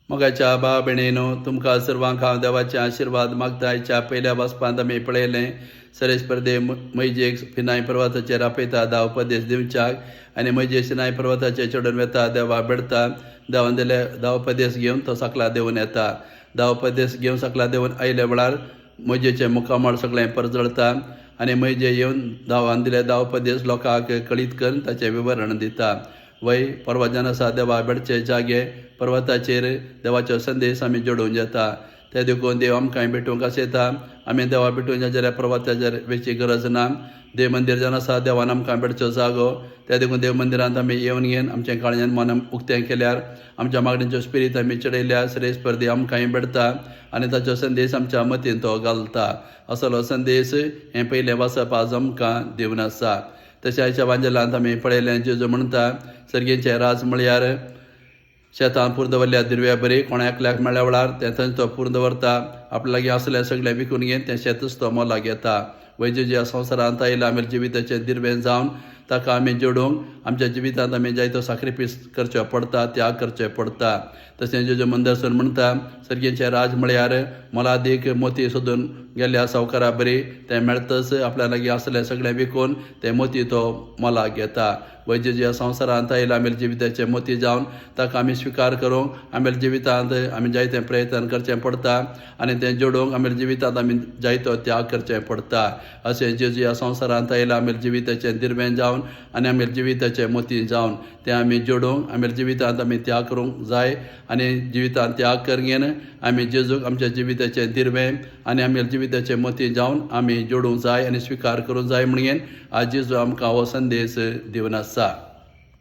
मोगाच्या बा भयणीनो, तुमकां सर्वांक हांव देवाचे आशिर्वाद मागता. हेच्या पयल्या वचपांत आमी पळयलें सरेश परदे मैजेक सिनाय पर्वताचेर आपयता धा उपदेश दिवच्याक, आनी मैजे सिनाय पर्वताचेर चडून वेता, देवा बेडता. देवान दिले धा उपदेश घेवन तो सकला देंवन येता. धा उपदेश घेवन सकला देंवन आयले वेळार मैजेचें मुखामळ सगळें परजळता, आनी मैजे येवन देवान दिले धा उपदेश लोकांक कळीत करून ताचें विवरण दिता. वय पर्वतन आसा देवा बेडचे जागे, पर्वताचेर देवाचो संदेश आमी जोडूंक येता. ते देखून देव आमकां भेटूंक आसयता. आमी देवा भेटूंक जाल्यार पर्वताचेर वेची गरज ना. देव मंदिर जावन आसा देवान आमकां भेटचो जागो. त्या देखून देव मंदिरांत आमी येवन घेवन आमचें काळजान मन उक्तें केल्यार, आमच्या मागणेचो स्पिरीट आमी चडयल्यार श्रेश्ठ परदी आमकांय भेटता, आनी ताचो संदेश आमच्या मतीन तो घालता. असलो संदेश हें पयलें वाचप आज आमकां दिवन आसा. तशें आयच्या वांजेलांत आमी पळयलें जेजू म्हणटा, सर्गेचें राज म्हळ्यार शेतान पूर्ण दवरल्या दिरव्या बरी. कोणा एकल्याक मेळ्ळ्या वेळार तें थंय तो पूर्ण दवरता. आपल्या लागीं असलें सगळें विकून घेवन तें शेतच तो मोलाक घेता. वैजू ह्या संवसारांत आयला आमी जिविताचें दिरवें जावन ताका आमी जोडूंक आमच्या जिवितांत आमी जायतो सॅक्रिफायस करचो पडटा, त्याग करचे पडटा. तशें जेजू मंदरसून म्हणटा, सर्गेचें राज म्हळ्यार मोलादीक मोती सोदून गेल्ल्या सावकारा बरी. तें मेळटच आपल्या लागीं असलें सगळें विकून तें मोती तो मोलाक घेता. वैजू ह्या संवसारांत आयला आमी जिविताचे मोती जावन ताका आमी स्विकार करूंक आमी जिवितांत आमी जायतें प्रयत्न करचें पडटा, आनी तें जोडूंक आमी जिवितांत आमी जायतो त्याग करचें पडटा. अशें जेजू ह्या संवसारांत आयला आमी जिविताचें दिरवें जावन आनी आमी जिविताचें मोती जावन तें आमी जोडूंक आमी जिवितांत आमी त्याग करूंक जाय. आनी जिवितांत त्याग करगेन आमी जेजूक आमच्या जिविताचें दिरवें आनी आमी जिविताचें मोती जावन आमी जोडूंक जाय आनी स्विकार करूंक जाय म्हणून आज जेजू आमकां हो संदेश दिवन आसा.